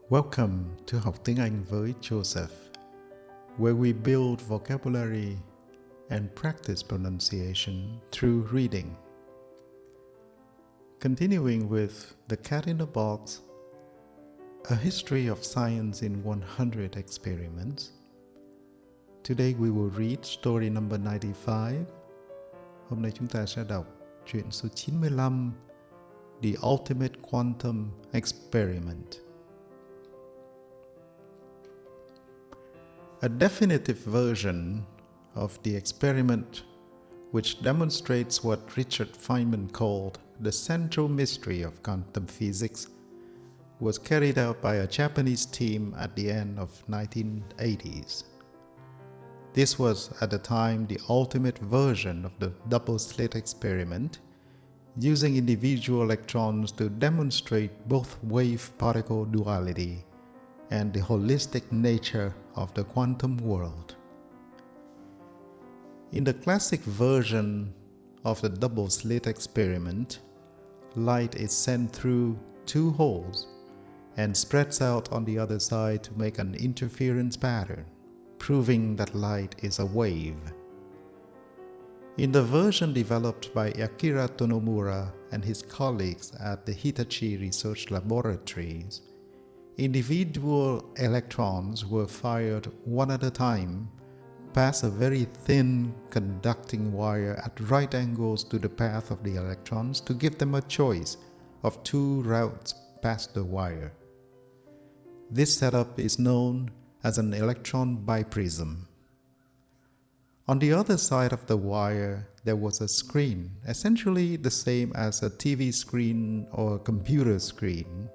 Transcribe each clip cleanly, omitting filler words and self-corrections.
Welcome to học tiếng Anh với Joseph, where we build vocabulary and practice pronunciation through reading. Continuing with The Cat in the Box, A History of Science in 100 Experiments. Today we will read story number 95. Hôm nay chúng ta sẽ đọc chuyện số 95, The Ultimate Quantum Experiment. A definitive version of the experiment, which demonstrates what Richard Feynman called the central mystery of quantum physics, was carried out by a Japanese team at the end of 1980s. This was at the time the ultimate version of the double-slit experiment, using individual electrons to demonstrate both wave-particle duality and the holistic nature of the quantum world. In the classic version of the double-slit experiment, light is sent through two holes and spreads out on the other side to make an interference pattern, proving that light is a wave. In the version developed by Akira Tonomura and his colleagues at the Hitachi Research Laboratories, individual electrons were fired one at a time past a very thin conducting wire at right angles to the path of the electrons to give them a choice of two routes past the wire. This setup is known as an electron biprism. On the other side of the wire, there was a screen, essentially the same as a TV screen or a computer screen,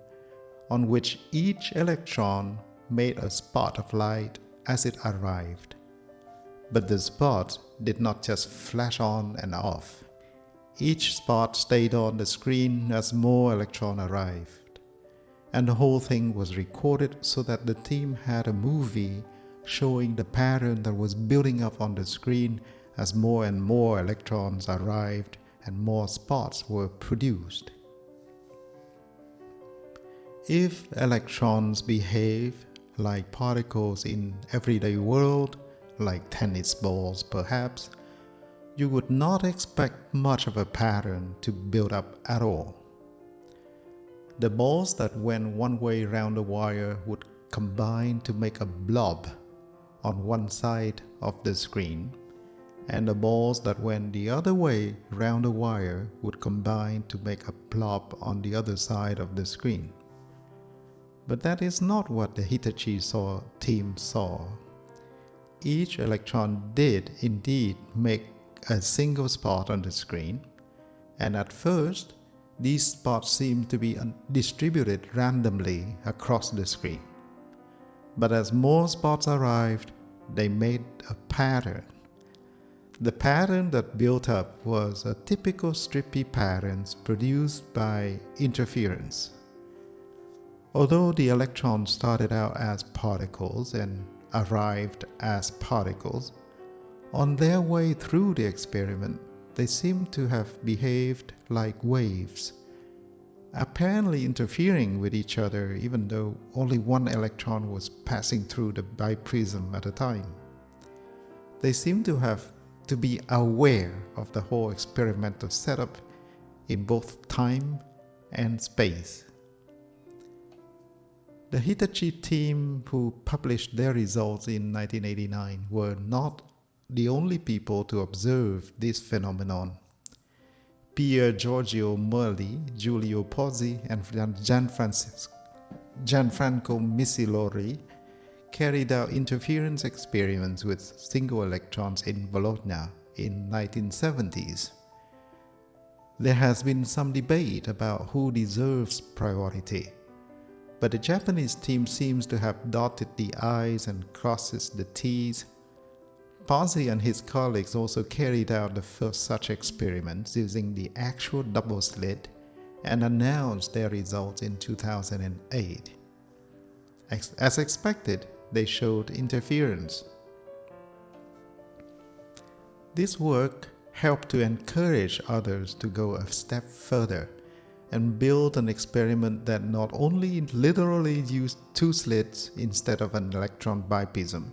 on which each electron made a spot of light as it arrived. But the spot did not just flash on and off. Each spot stayed on the screen as more electrons arrived. And the whole thing was recorded so that the team had a movie showing the pattern that was building up on the screen as more and more electrons arrived and more spots were produced. If electrons behave like particles in everyday world, like tennis balls perhaps, you would not expect much of a pattern to build up at all. The balls that went one way round the wire would combine to make a blob on one side of the screen, and the balls that went the other way round the wire would combine to make a blob on the other side of the screen. But that is not what the Hitachi team saw. Each electron did indeed make a single spot on the screen, and at first these spots seemed to be distributed randomly across the screen. But as more spots arrived, they made a pattern. The pattern that built up was a typical strippy pattern produced by interference. Although the electrons started out as particles and arrived as particles, on their way through the experiment, they seem to have behaved like waves, apparently interfering with each other even though only one electron was passing through the biprism at a time. They seem to be aware of the whole experimental setup in both time and space. The Hitachi team who published their results in 1989 were not the only people to observe this phenomenon. Pier Giorgio Merli, Giulio Pozzi, and Gianfranco Missilori carried out interference experiments with single electrons in Bologna in 1970s. There has been some debate about who deserves priority, but the Japanese team seems to have dotted the I's and crosses the T's. Pozzi and his colleagues also carried out the first such experiments using the actual double slit and announced their results in 2008. As expected, they showed interference. This work helped to encourage others to go a step further and built an experiment that not only literally used two slits instead of an electron bipism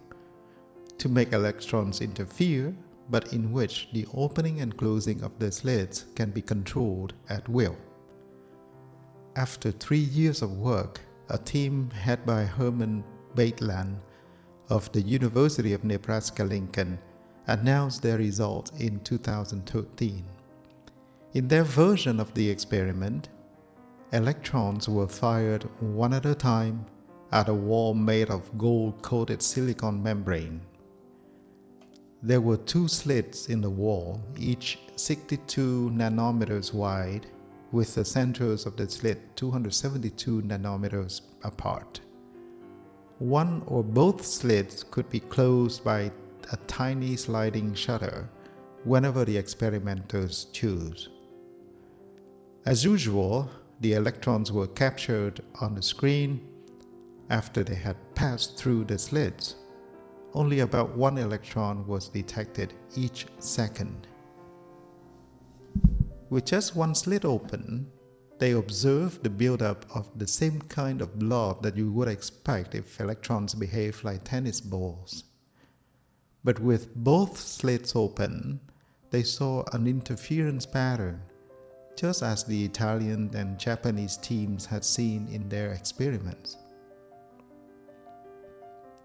to make electrons interfere, but in which the opening and closing of the slits can be controlled at will. After 3 years of work, a team headed by Herman Baitland of the University of Nebraska-Lincoln announced their results in 2013. In their version of the experiment, electrons were fired one at a time at a wall made of gold-coated silicon membrane. There were two slits in the wall, each 62 nanometers wide, with the centers of the slit 272 nanometers apart. One or both slits could be closed by a tiny sliding shutter whenever the experimenters choose. As usual, the electrons were captured on the screen after they had passed through the slits. Only about one electron was detected each second. With just one slit open, they observed the buildup of the same kind of blob that you would expect if electrons behave like tennis balls. But with both slits open, they saw an interference pattern, just as the Italian and Japanese teams had seen in their experiments.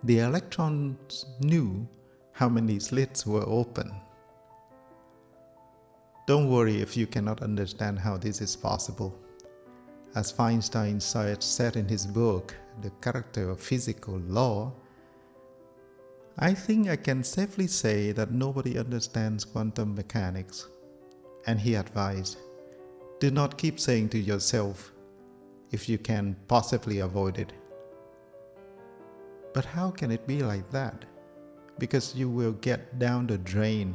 The electrons knew how many slits were open. Don't worry if you cannot understand how this is possible. As Feinstein said in his book, The Character of Physical Law, I think I can safely say that nobody understands quantum mechanics. And he advised, do not keep saying to yourself, if you can possibly avoid it. But how can it be like that? Because you will get down the drain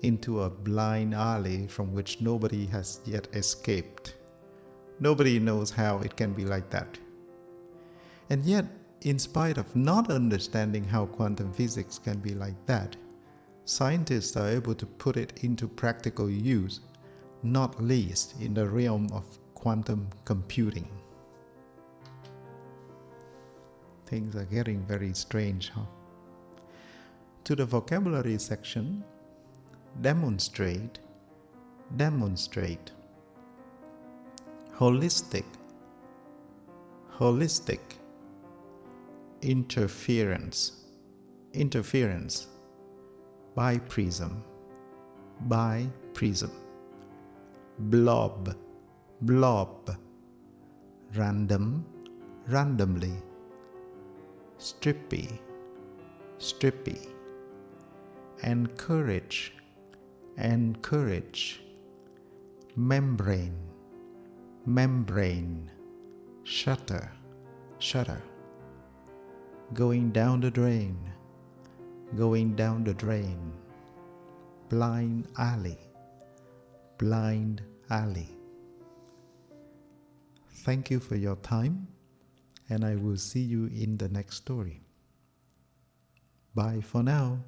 into a blind alley from which nobody has yet escaped. Nobody knows how it can be like that. And yet, in spite of not understanding how quantum physics can be like that, scientists are able to put it into practical use, not least in the realm of quantum computing. Things are getting very strange, huh? To the vocabulary section, demonstrate, holistic, interference, biprism, blob, randomly, strippy, encourage, membrane, shutter, going down the drain, blind alley. Thank you for your time, and I will see you in the next story. Bye for now.